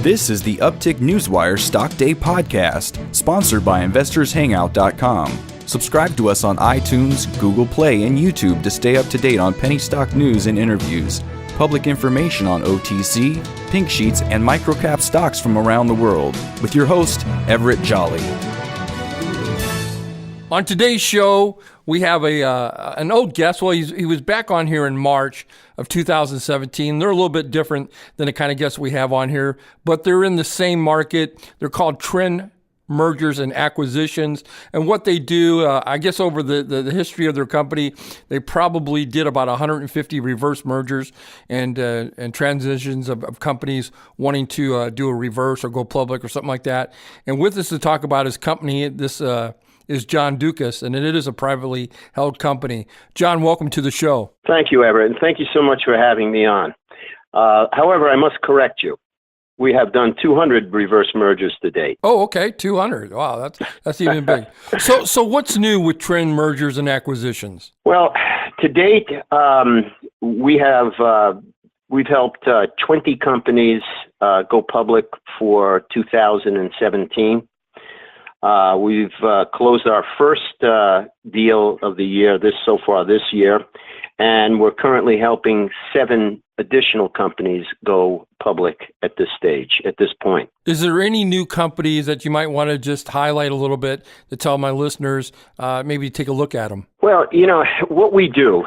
This is the Uptick Newswire Stock Day podcast, sponsored by InvestorsHangout.com. Subscribe to us on iTunes, Google Play, and YouTube to stay up to date on penny stock news and interviews, public information on OTC, pink sheets, and microcap stocks from around the world, with your host, Everett Jolly. On today's show, we have an old guest. Well, he was back on here in March of 2017. They're a little bit different than the kind of guests we have on here, but they're in the same market. They're called Trend Mergers and Acquisitions. And what they do, I guess over the history of their company, they probably did about 150 reverse mergers and transitions of companies wanting to do a reverse or go public or something like that. And with us to talk about his company, this is Jon Doukas, and it is a privately held company. Jon, welcome to the show. Thank you, Everett, and thank you so much for having me on. However, I must correct you. We have done 200 reverse mergers to date. Oh, okay, 200. Wow, that's even big. So what's new with Trend Mergers and Acquisitions? Well, to date, we've helped 20 companies go public for 2017. We've closed our first deal of the year so far this year, and we're currently helping 7 additional companies go public at this point. Is there any new companies that you might want to just highlight a little bit to tell my listeners, maybe take a look at them? Well, what we do,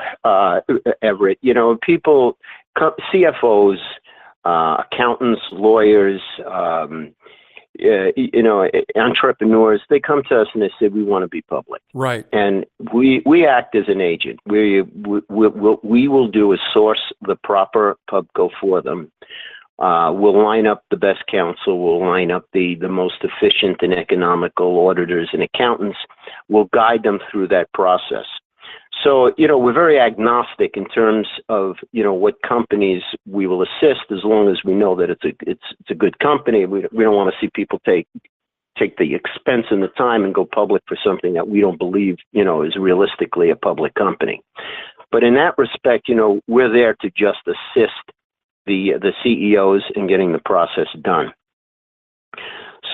Everett, people, CFOs, accountants, lawyers, entrepreneurs, they come to us and they say, we want to be public. Right. And we act as an agent. What we will do is source the proper pubco for them. We'll line up the best counsel. We'll line up the most efficient and economical auditors and accountants. We'll guide them through that process. So, we're very agnostic in terms of, what companies we will assist, as long as we know that it's a good company. We don't want to see people take the expense and the time and go public for something that we don't believe, is realistically a public company. But in that respect, we're there to just assist the CEOs in getting the process done.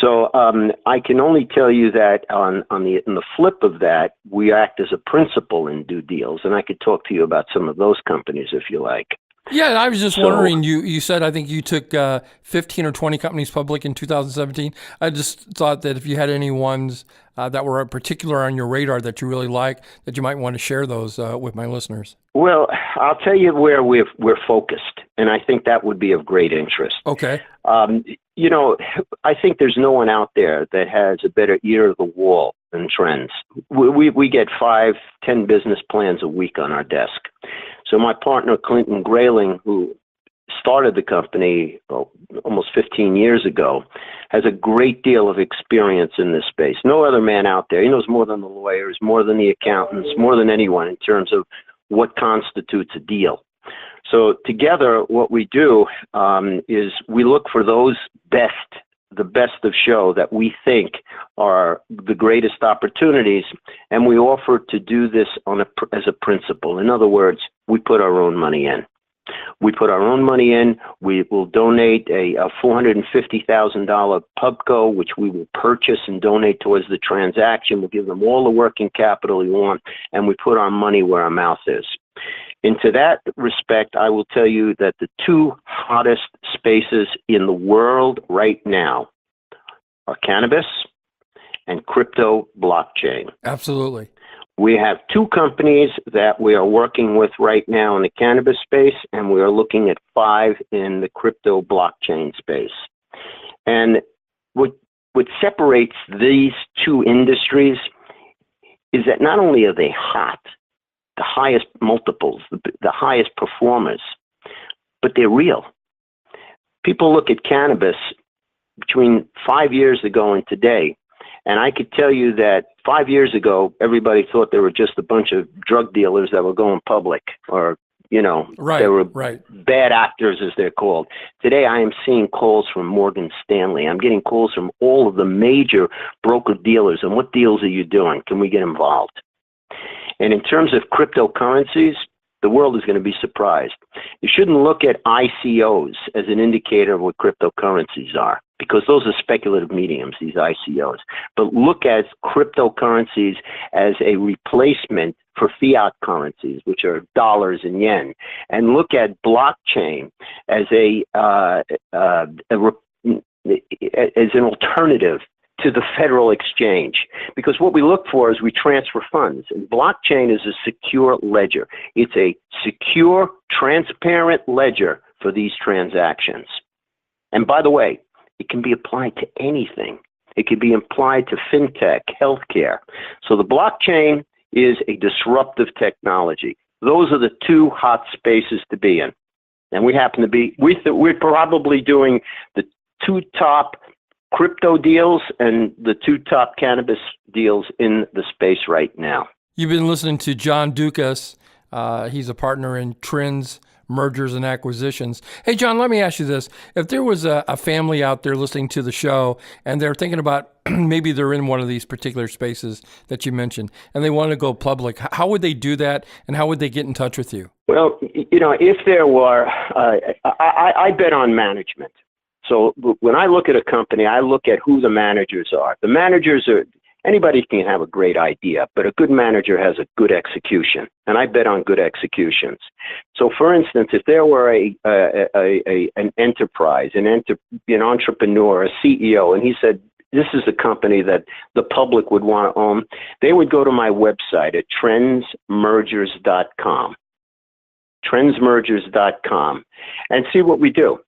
So I can only tell you that on the flip of that, we act as a principal in do deals, and I could talk to you about some of those companies if you like. Yeah, I was just wondering, you said I think you took 15 or 20 companies public in 2017. I just thought that if you had any ones that were in particular on your radar that you really like, that you might want to share those with my listeners. Well, I'll tell you where we're focused, and I think that would be of great interest. Okay. I think there's no one out there that has a better ear to the wall than Trends. We get 5-10 business plans a week on our desk. So my partner, Clinton Grayling, who started the company almost 15 years ago, has a great deal of experience in this space. No other man out there. He knows more than the lawyers, more than the accountants, more than anyone in terms of what constitutes a deal. So together, what we do is we look for the best of show that we think are the greatest opportunities, and we offer to do this as a principal. In other words, we put our own money in. We will donate a $450,000 pubco, which we will purchase and donate towards the transaction. We'll give them all the working capital you want, and we put our money where our mouth is. And to that respect, I will tell you that the 2 hottest spaces in the world right now are cannabis and crypto blockchain. Absolutely. We have 2 companies that we are working with right now in the cannabis space, and we are looking at 5 in the crypto blockchain space. And what separates these 2 industries is that not only are they hot, the highest multiples, the highest performers, but they're real. People look at cannabis between 5 years ago and today, and I could tell you that 5 years ago, everybody thought they were just a bunch of drug dealers that were going public, or, they were bad actors, as they're called. Today, I am seeing calls from Morgan Stanley. I'm getting calls from all of the major broker dealers. And what deals are you doing? Can we get involved? And in terms of cryptocurrencies, the world is going to be surprised. You shouldn't look at ICOs as an indicator of what cryptocurrencies are, because those are speculative mediums, these ICOs. But look at cryptocurrencies as a replacement for fiat currencies, which are dollars and yen, and look at blockchain as as an alternative to the federal exchange. Because what we look for is we transfer funds. And blockchain is a secure ledger. It's a secure, transparent ledger for these transactions. And by the way, it can be applied to anything. It can be applied to fintech, healthcare. So the blockchain is a disruptive technology. Those are the two hot spaces to be in. And we happen to be, we're probably doing the two top crypto deals and the two top cannabis deals in the space right now. You've been listening to Jon Doukas. He's a partner in Trends, Mergers and Acquisitions. Hey, John, let me ask you this. If there was a family out there listening to the show and they're thinking about maybe they're in one of these particular spaces that you mentioned and they want to go public, how would they do that and how would they get in touch with you? Well, if there were, I bet on management. So when I look at a company, I look at who the managers are. The managers are, anybody can have a great idea, but a good manager has a good execution, and I bet on good executions. So for instance, if there were an enterprise, an entrepreneur, a CEO, and he said, this is a company that the public would want to own, they would go to my website at trendsmergers.com, trendsmergers.com, and see what we do.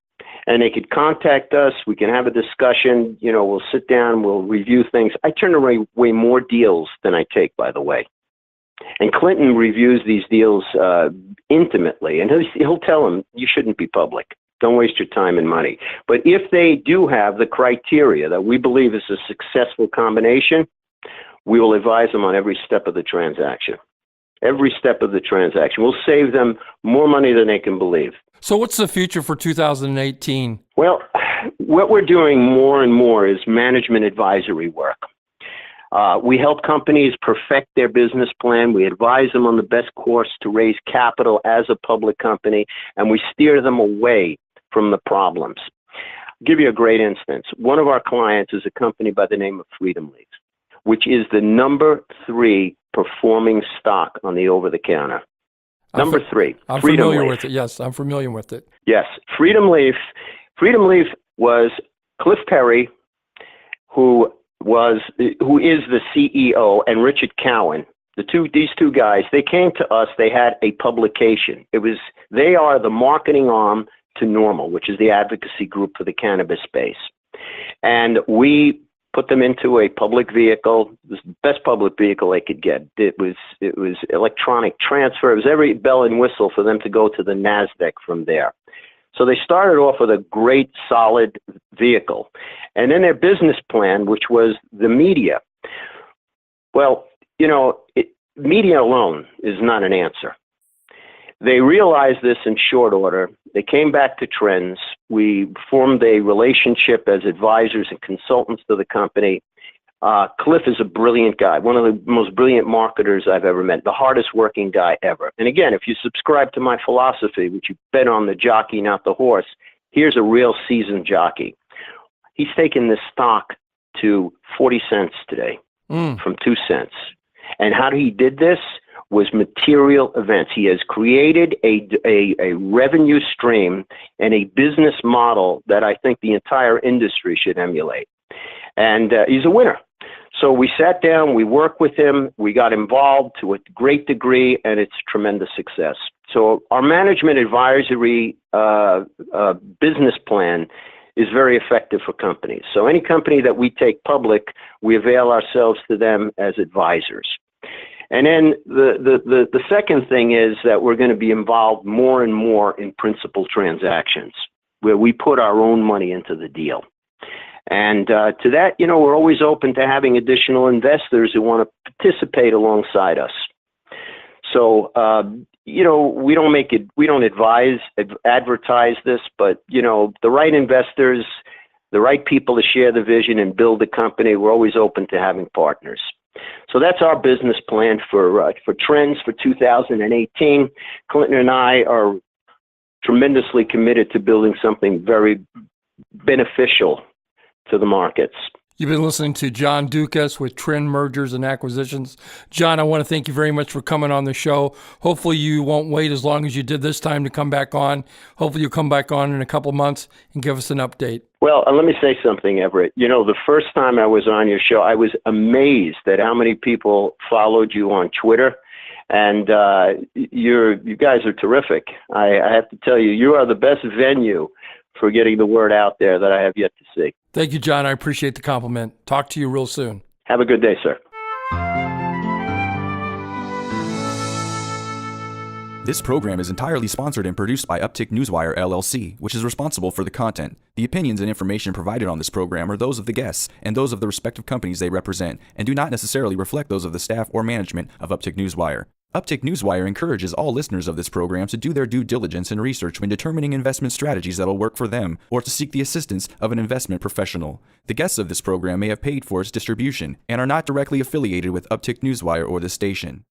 And they could contact us. We can have a discussion. We'll sit down. We'll review things. I turn away more deals than I take, by the way. And Clinton reviews these deals intimately. And he'll tell them, you shouldn't be public. Don't waste your time and money. But if they do have the criteria that we believe is a successful combination, we will advise them on every step of the transaction. Every step of the transaction. We'll save them more money than they can believe. So what's the future for 2018? Well, what we're doing more and more is management advisory work. We help companies perfect their business plan. We advise them on the best course to raise capital as a public company, and we steer them away from the problems. I'll give you a great instance. One of our clients is a company by the name of Freedom Leaf, which is the number 3 performing stock on the over-the-counter. Number 3. I'm familiar with it. Yes, I'm familiar with it. Yes. Freedom Leaf was Cliff Perry, who is the CEO, and Richard Cowan. These two guys, they came to us, they had a publication. They are the marketing arm to NORML, which is the advocacy group for the cannabis space. And we put them into a public vehicle. It was the best public vehicle they could get. It was electronic transfer. It was every bell and whistle for them to go to the NASDAQ from there. So they started off with a great, solid vehicle. And then their business plan, which was the media. Well, media alone is not an answer. They realized this in short order. They came back to Trends. We formed a relationship as advisors and consultants to the company. Cliff is a brilliant guy, one of the most brilliant marketers I've ever met, the hardest working guy ever. And again, if you subscribe to my philosophy, which you bet on the jockey, not the horse, here's a real seasoned jockey. He's taken this stock to 40 cents today from 2 cents. And how he did this was material events. He has created a revenue stream and a business model that I think the entire industry should emulate. And he's a winner. So we sat down, we worked with him, we got involved to a great degree, and it's tremendous success. So our management advisory business plan is very effective for companies. So any company that we take public, we avail ourselves to them as advisors. And then the second thing is that we're going to be involved more and more in principal transactions, where we put our own money into the deal. And to that, we're always open to having additional investors who want to participate alongside us. So, we don't advertise this, but, the right investors, the right people to share the vision and build the company, we're always open to having partners. So that's our business plan for trends for 2018. Clinton and I are tremendously committed to building something very beneficial to the markets. You've been listening to Jon Doukas with Trend Mergers and Acquisitions. John, I want to thank you very much for coming on the show. Hopefully you won't wait as long as you did this time to come back on. Hopefully you'll come back on in a couple months and give us an update. Well, let me say something, Everett. You know, the first time I was on your show, I was amazed at how many people followed you on Twitter. And you guys are terrific. I have to tell you, you are the best venue for getting the word out there that I have yet to see. Thank you, John. I appreciate the compliment. Talk to you real soon. Have a good day, sir. This program is entirely sponsored and produced by Uptick Newswire, LLC, which is responsible for the content. The opinions and information provided on this program are those of the guests and those of the respective companies they represent, and do not necessarily reflect those of the staff or management of Uptick Newswire. Uptick Newswire encourages all listeners of this program to do their due diligence and research when determining investment strategies that will work for them, or to seek the assistance of an investment professional. The guests of this program may have paid for its distribution and are not directly affiliated with Uptick Newswire or this station.